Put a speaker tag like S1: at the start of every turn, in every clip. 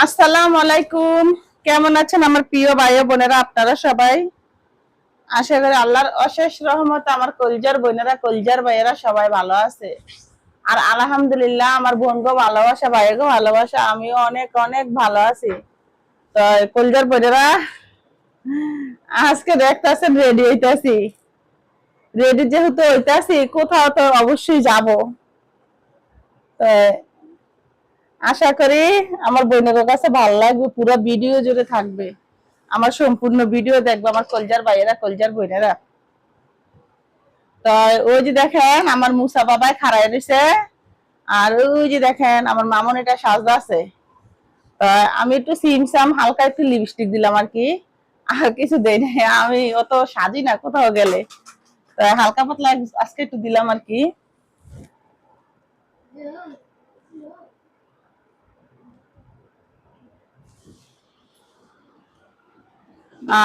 S1: আসসালামু আলাইকুম। কেমন আছেন আমার প্রিয় ভাই ও বোনেরা? আপনারা সবাই আশা করি আল্লাহর অশেষ রহমত আমার কলিজার বোনেরা কলিজার ভাইয়েরা সবাই ভালো আছে। আর আলহামদুলিল্লাহ আমার বোনগো ভালোবাসা ভাইগো ভালোবাসা আমিও অনেক অনেক ভালো আছি। তো কলিজার বোনেরা আজকে দেখতেছেন রেডি হইতাছি। রেডি যেহেতু হইতাছি কোথাও তো অবশ্যই যাব। তো আশা করি আমার বোনের কাছে ভালো লাগবে, পুরো ভিডিও জুড়ে থাকবে। আমার সম্পূর্ণ ভিডিও দেখবো আমার কলজার ভাইয়েরা কলজার বোনেরা। তো ওই যে দেখেন আমার মুসা বাবাই খাড়াই রয়েছে, আর ওই যে দেখেন আমার মামন এটা সাজদা আছে। তো আমি একটু সিমসাম হালকা একটু লিপস্টিক দিলাম আর কি, আর কিছু দেই না। আমি অত সাজি না কোথাও গেলে, তো হালকা পাতলা আজকে একটু দিলাম আর কি।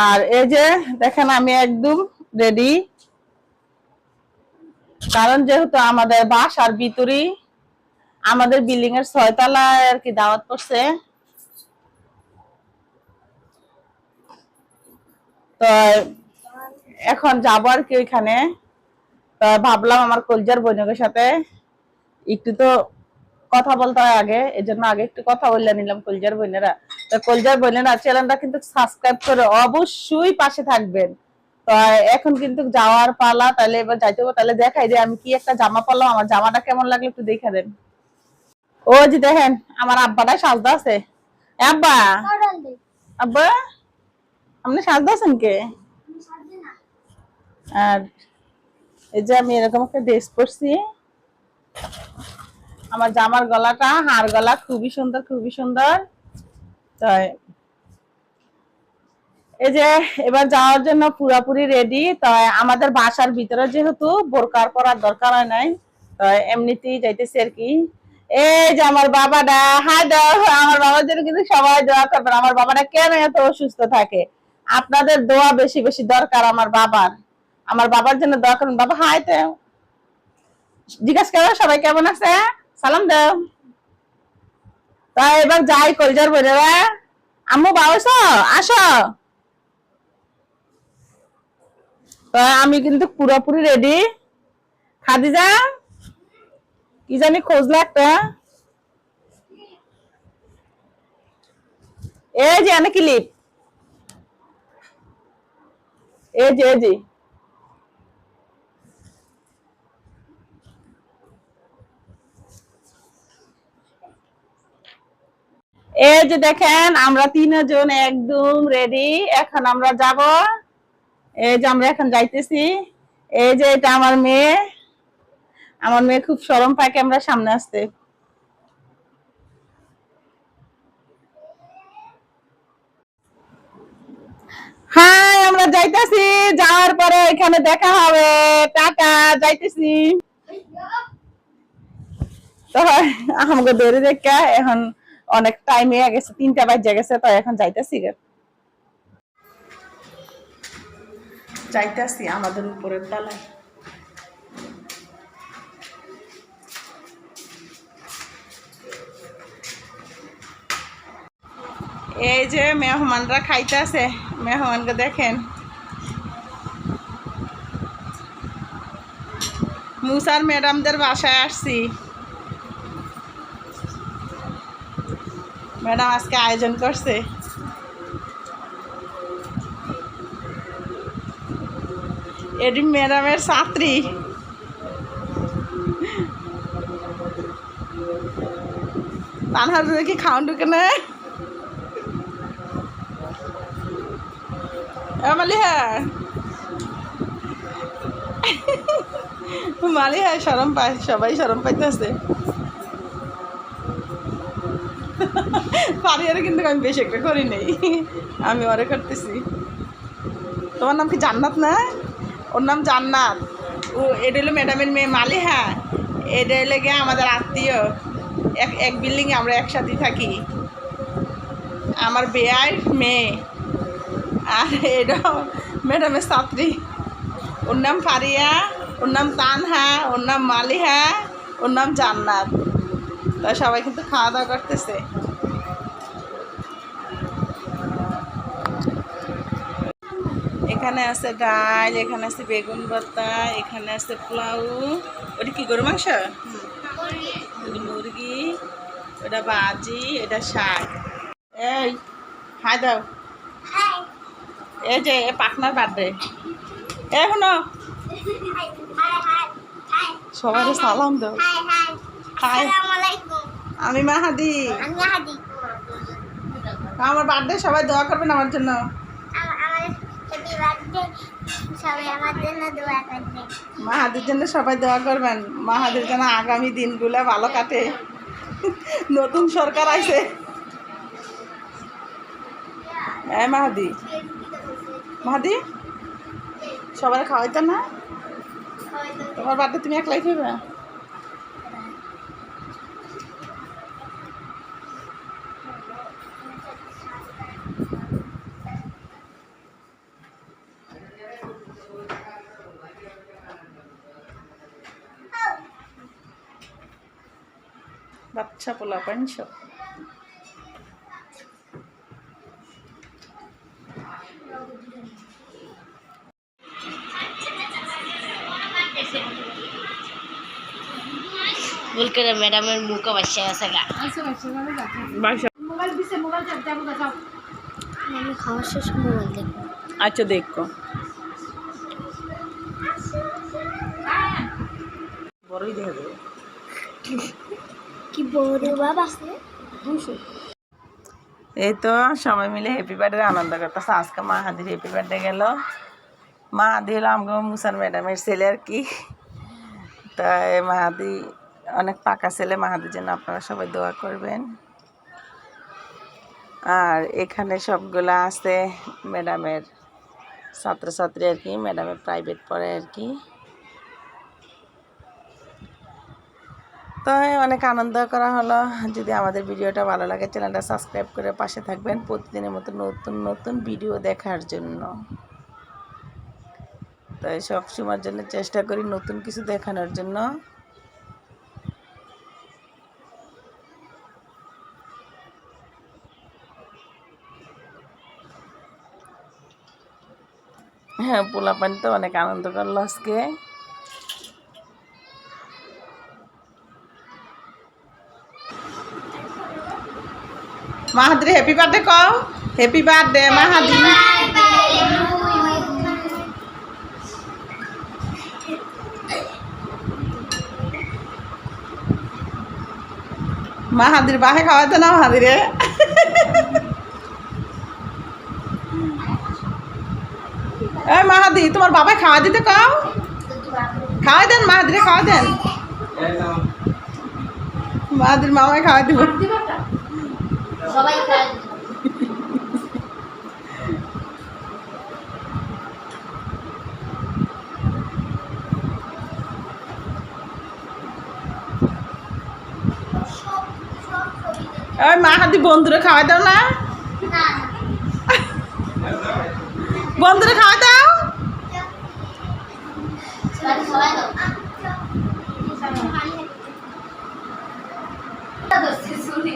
S1: আর এই যে দেখেন আমি একদম রেডি, কারণ যেহেতু আমাদের বাসার ভিতরেই আমাদের বিল্ডিং এর 6 তলায় আর কি দাওয়াত পড়ছে। তো এখন যাবো আর কি ওইখানে। তো ভাবলাম আমার কলজার বোনের সাথে একটু তো কথা বলতে হয় আগে, এই জন্য আগে একটু কথা বললে নিলাম কলজার বোনেরা। তো কলজার বোনেরা চ্যানেলটা কিন্তু সাবস্ক্রাইব করে অবশ্যই পাশে থাকবেন। তো এখন কিন্তু যাওয়ার পালা, তাহলে এবার যাইতে হবে। তাহলে দেখাই যে আমি কি একটা জামা পরলাম, আমার জামাটা কেমন লাগলো একটু দেখে দেন। ও যে দেখেন আমার আব্বাটা সাজদা আছে। আব্বা, আব্বা আপনি সাজদা আছেন কে? আর এই যে আমি এরকম একটা ড্রেস পরছি, আমার জামার গলাটা হার গলা খুবই সুন্দর খুবই সুন্দর। তাই এই যে এবার যাওয়ার জন্য পুরাপুরি রেডি। তাই আমাদের বাসার ভিতরে যেহেতু বোরকার পরার দরকার হয় নাই, তাই এমনিতেই যাইতেছি আর কি। এই যে আমার বাবাটা, হাই দাও। আমার বাবার জন্য কিন্তু সবাই দোয়া করবেন। আমার বাবাটা কেন এত অসুস্থ থাকে, আপনাদের দোয়া বেশি বেশি দরকার আমার বাবার। আমার বাবার জন্য দোয়া করুন। বাবা হাই তো জিজ্ঞাসা করো সবাই কেমন আছে, সালাম দাও। তাই এবার যাই কলজার বোনেরা। আম্মু বাবাস আসো। আমি কিন্তু পুরোপুরি রেডি। খাদিজা কি জানি খোঁজলা একটা, এই যে অনেক ক্লিপ, এই যে এই যে এই যে দেখেন আমরা তিনজন একদম রেডি। এখন আমরা যাব, এই যে আমরা এখন যাইতেছি। এই যে এটা আমার মেয়ে, আমার মেয়ে খুব শরম পায় ক্যামেরা সামনে আসতে। হ্যাঁ আমরা যাইতেছি, যাওয়ার পরে এখানে দেখা হবে। টাটা, যাইতেছি। তো আমাকে দৌড়ে দেখা এখন অনেক টাইম হয়ে গেছে, 3টা বাজে গেছে। তো এখন যাইতেছি যাইতেছি আমাদের উপরের তলায়। এই যে মেহমানরা খাইতেছে, মেহমানকে দেখেন। মুসার ম্যাডামদের বাসায় আসছি। ম্যাডাম আজকে আয়োজন করছে। এটি ম্যাডামের ছাত্রী। তানহার কি খাওয়ান ঢুকে না মালিহা, মালিহা শরম পায়, সবাই শরম পাইতেছে। পারিয়ারে কিন্তু আমি বেশি একটা করি নেই, আমি ওরে করতেছি। তোমার নাম কি জান্নাত না? ওর নাম জান্নাত। ও এটা হলো ম্যাডামের মেয়ে মালিহা। এটা হলে গিয়ে আমাদের আত্মীয়, এক এক বিল্ডিংয়ে আমরা একসাথে থাকি। আমার বেয়ার মেয়ে। আর এটা ম্যাডামের ছাত্রী। ওর নাম ফারিয়া, ওর নাম তানহা, ওর নাম মালিহা, ওর নাম জান্নাত। তা সবাই কিন্তু খাওয়া দাওয়া করতেছে। এখানে আছে ডাল, এখানে আছে বেগুন ভর্তা, এখানে আছে পোলাও। ওটা কি গরু মাংস? মুরগি। ওটা ভাজি, এটা শাক। এই হাই দাও। এই যে পাখনার বার্থডে। এখনো সবাই সালাম দাও। হাই, আমি মাহাদি। আমার বার্থডে সবাই দোয়া করবেন আমার জন্য। মাহাদির জন্য সবাই দোয়া করবেন। মাহাদির জন্য আগামী দিনগুলো ভালো কাটে। নতুন সরকার আইছে। হ্যাঁ মাহাদি, মাহাদি সবাই খাওয়াইতো না? তোমার বার্থডে তুমি একলাই খাইবে? বাচ্চা পোলা পাঞ্চ।
S2: বলকে ম্যাডামের মুখ বাসা আছে গা। আমি খাওয়ার শেষ মোবাইল দেখবো।
S1: আচ্ছা দেখো। বড়ই দেখা যাবে।
S2: কি বড় বাবা আছে।
S1: এই তো সবাই মিলে হ্যাপি বার্থডে আনন্দ করতেছে। আজকে মাহাদির হ্যাপি বার্থডে গেল। মাহাদি হলো আমগো মুসান ম্যাডামের ছেলে আর কি। তাই মাহাদি অনেক পাকা ছেলে। মাহাদির জন্য আপনারা সবাই দোয়া করবেন। আর এখানে সবগুলা আছে ম্যাডামের ছাত্রছাত্রী আর কি, ম্যাডামের প্রাইভেট পড়ে আর কি। তো অনেক আনন্দ করা হলো। যদি আমাদের ভিডিওটা ভালো লাগে চ্যানেলটা সাবস্ক্রাইব করে পাশে থাকবেন প্রতিদিনের মতো নতুন নতুন ভিডিও দেখার জন্য। তাই সব সময়ের জন্য চেষ্টা করি নতুন কিছু দেখানোর জন্য। হ্যাঁ পোলাপান তো অনেক আনন্দ করলো আজকে। মাহাদি হ্যাপি বার্থডে কও। হ্যাপি বার্থডে মাহাদি। মাহাদির বাহে খাওয়াইতো না মাহাদিরে। এই মাহাদি তোমার বাবা খাওয়া দিতে কও। খাওয়াই দেন মাহাদিরে, খাওয়া দেন। মাহাদির মামায় খাওয়া দিব।
S2: সবাই খায়।
S1: ওই মাহাদি বন্ধুরে খাওয়াই দাও না। বন্ধুরে খাওয়াই দাও।
S2: শুনি